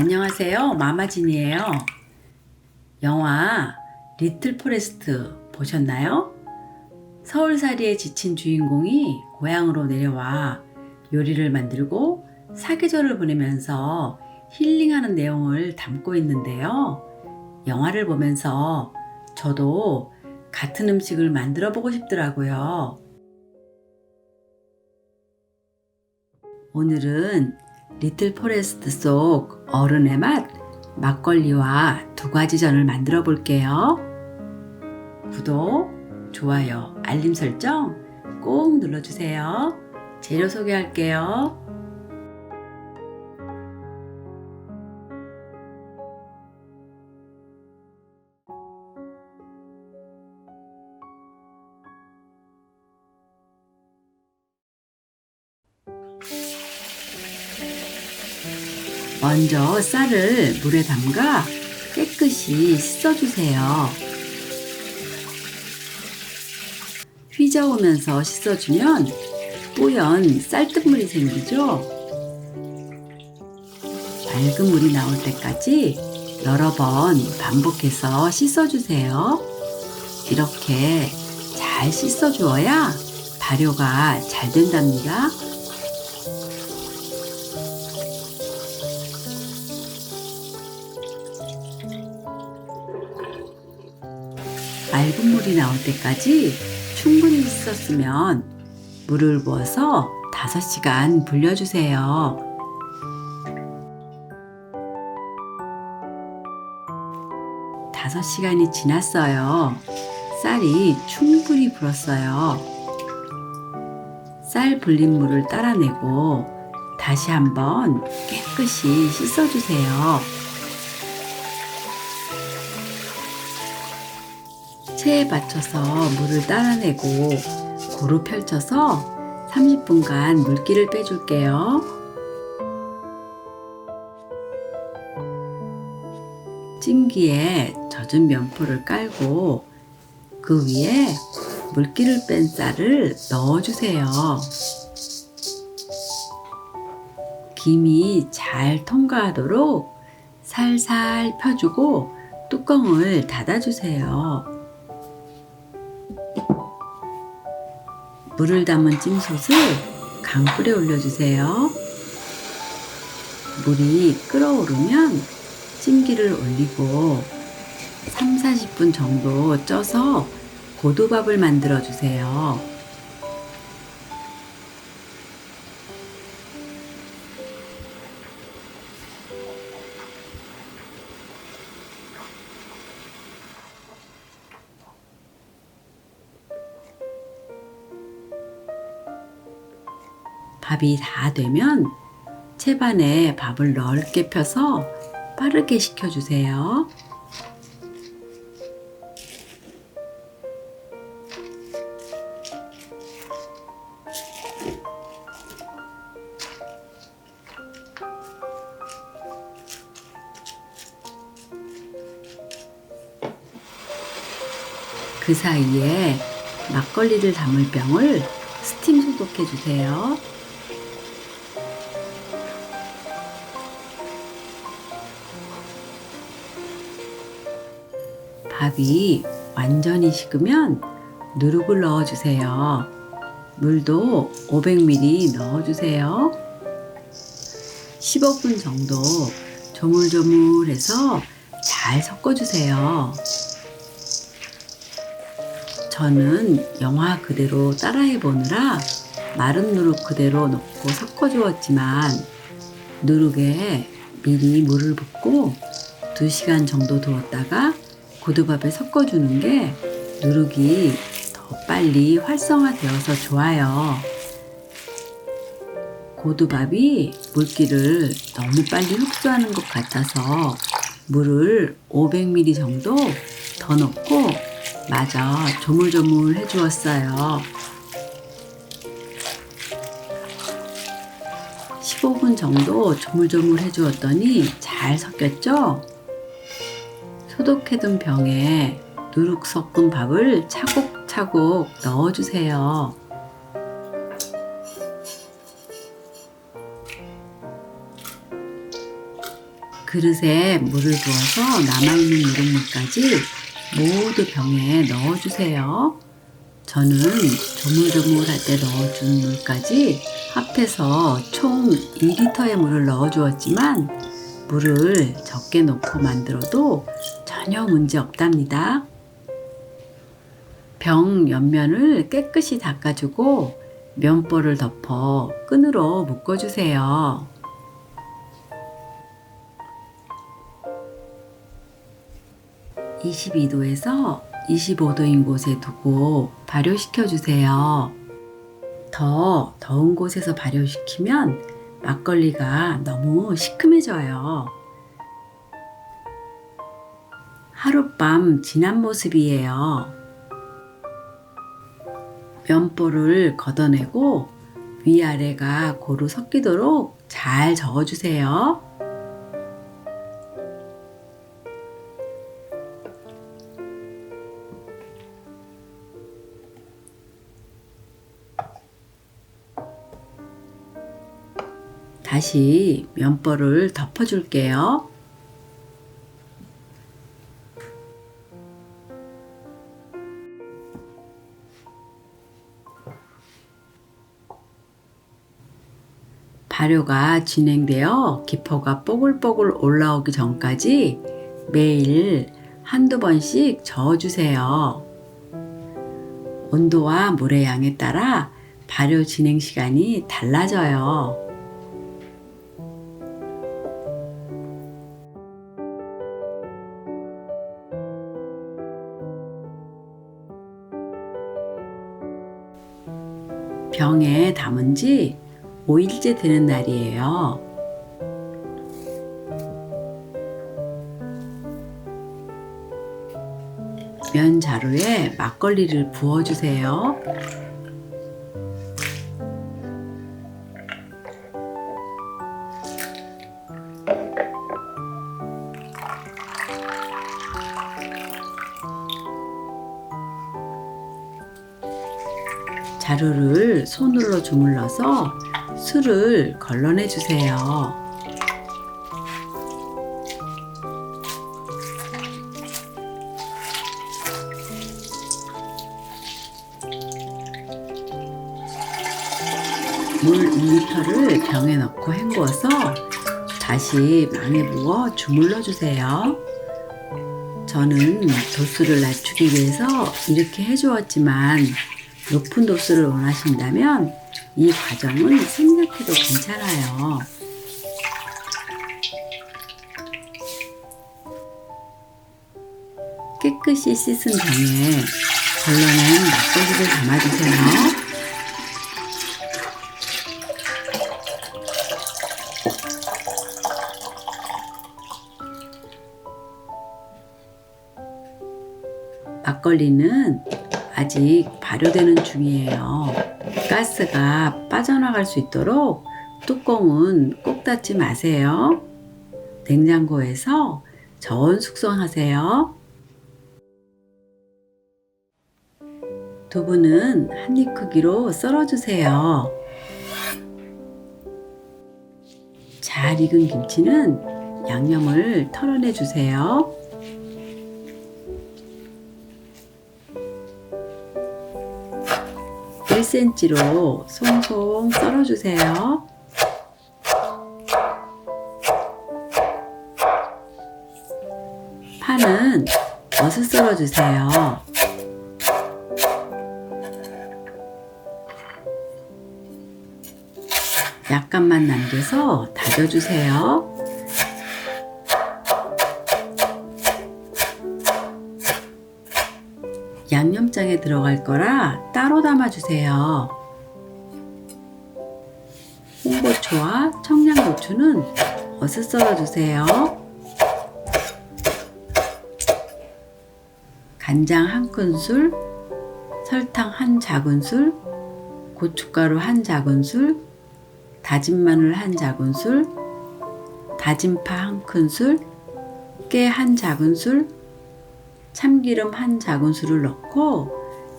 안녕하세요. 마마진이에요. 영화 리틀 포레스트 보셨나요? 서울살이에 지친 주인공이 고향으로 내려와 요리를 만들고 사계절을 보내면서 힐링하는 내용을 담고 있는데요. 영화를 보면서 저도 같은 음식을 만들어 보고 싶더라고요. 오늘은 리틀 포레스트 속 어른의 맛 막걸리와 두 가지 전을 만들어 볼게요. 구독, 좋아요, 알림 설정 꼭 눌러주세요. 재료 소개할게요. 먼저 쌀을 물에 담가 깨끗이 씻어주세요. 휘저으면서 씻어주면 뽀얀 쌀뜨물이 생기죠. 맑은 물이 나올 때까지 여러 번 반복해서 씻어주세요. 이렇게 잘 씻어주어야 발효가 잘 된답니다. 맑은 물이 나올 때까지 충분히 씻었으면 물을 부어서 5시간 불려주세요. 5시간이 지났어요. 쌀이 충분히 불었어요. 쌀 불린 물을 따라내고 다시 한번 깨끗이 씻어주세요. 체에 받쳐서 물을 따라내고 고루 펼쳐서 30분간 물기를 빼줄게요. 찜기에 젖은 면포를 깔고 그 위에 물기를 뺀 쌀을 넣어주세요. 김이 잘 통과하도록 살살 펴주고 뚜껑을 닫아주세요. 물을 담은 찜솥을 강불에 올려주세요. 물이 끓어오르면 찜기를 올리고 3-40분 정도 쪄서 고두밥을 만들어 주세요. 밥이 다 되면 채반에 밥을 넓게 펴서 빠르게 식혀주세요. 그 사이에 막걸리를 담을 병을 스팀 소독해 주세요. 밥이 완전히 식으면 누룩을 넣어주세요. 물도 500ml 넣어주세요. 15분 정도 조물조물해서 잘 섞어주세요. 저는 영화 그대로 따라해 보느라 마른 누룩 그대로 넣고 섞어주었지만 누룩에 미리 물을 붓고 2시간 정도 두었다가 고두밥에 섞어주는 게 누룩이 더 빨리 활성화되어서 좋아요. 고두밥이 물기를 너무 빨리 흡수하는 것 같아서 물을 500ml 정도 더 넣고 마저 조물조물 해주었어요. 15분 정도 조물조물 해주었더니 잘 섞였죠? 소독해둔 병에 누룩 섞은 밥을 차곡차곡 넣어주세요. 그릇에 물을 부어서 남아있는 누룩물까지 모두 병에 넣어주세요. 저는 조물조물할 때 넣어준 물까지 합해서 총 2리터의 물을 넣어주었지만 물을 적게 넣고 만들어도 전혀 문제 없답니다. 병 옆면을 깨끗이 닦아주고 면보를 덮어 끈으로 묶어주세요. (22도에서) 25도인 곳에 두고 발효시켜 주세요. 더 더운 곳에서 발효시키면 막걸리가 너무 시큼해져요. 하룻밤 지난 모습이에요. 면보를 걷어내고 위아래가 고루 섞이도록 잘 저어주세요. 다시 면보를 덮어줄게요. 발효가 진행되어 기포가 뽀글뽀글 올라오기 전까지 매일 한두 번씩 저어주세요. 온도와 물의 양에 따라 발효 진행 시간이 달라져요. 병에 담은 지 5일째 되는 날이에요. 면 자루에 막걸리를 부어주세요. 자루를 손으로 주물러서 술을 걸러내 주세요. 물 2리터를 병에 넣고 헹구어서 다시 망에 부어 주물러 주세요. 저는 도수를 낮추기 위해서 이렇게 해주었지만 높은 도수를 원하신다면 이 과정은 생략해도 괜찮아요. 깨끗이 씻은 병에 걸러낸 막걸리를 담아주세요. 막걸리는 아직 발효되는 중이에요. 가스가 빠져나갈 수 있도록 뚜껑은 꼭 닫지 마세요. 냉장고에서 저온 숙성하세요. 두부는 한 입 크기로 썰어주세요. 잘 익은 김치는 양념을 털어내 주세요. (1cm로) 송송 썰어주세요. 파는 어슷 썰어주세요. 약간만 남겨서 다져주세요. 양념장에 들어갈 거라 따로 담아주세요. 홍고추와 청양고추는 어슷 썰어주세요. 간장 1큰술, 설탕 1작은술, 고춧가루 1작은술, 다진 마늘 1작은술, 다진 파 1큰술, 깨 1작은술, 참기름 1작은술을 넣고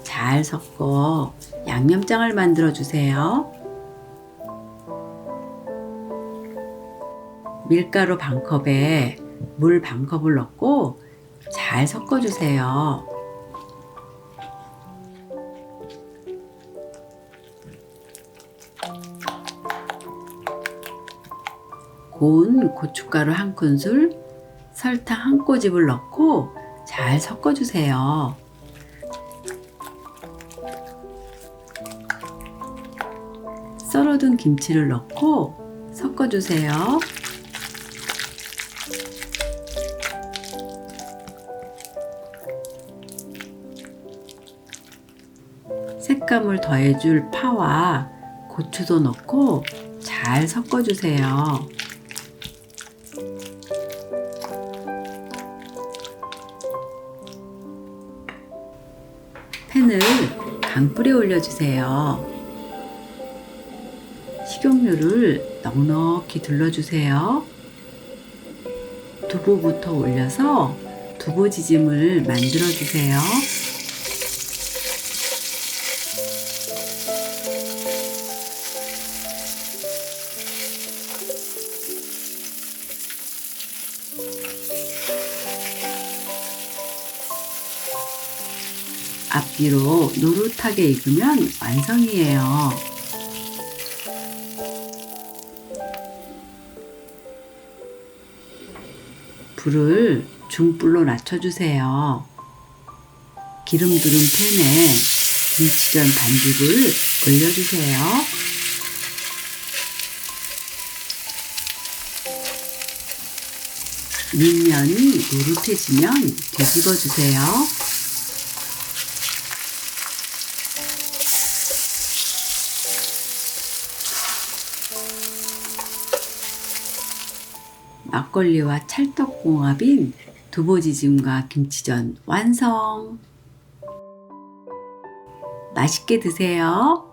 잘 섞어 양념장을 만들어 주세요. 밀가루 반컵에 물 반컵을 넣고 잘 섞어주세요. 고운 고춧가루 한 큰술, 설탕 한 꼬집을 넣고 잘 섞어주세요. 썰어둔 김치를 넣고 섞어주세요. 색감을 더해줄 파와 고추도 넣고 잘 섞어주세요. 팬을 강불에 올려주세요. 식용유를 넉넉히 둘러주세요. 두부부터 올려서 두부지짐을 만들어주세요. 앞뒤로 노릇하게 익으면 완성이에요. 불을 중불로 낮춰주세요. 기름 두른 팬에 김치전 반죽을 올려주세요. 밑면이 노릇해지면 뒤집어 주세요. 막걸리와 찰떡궁합인 두부지짐과 김치전 완성! 맛있게 드세요.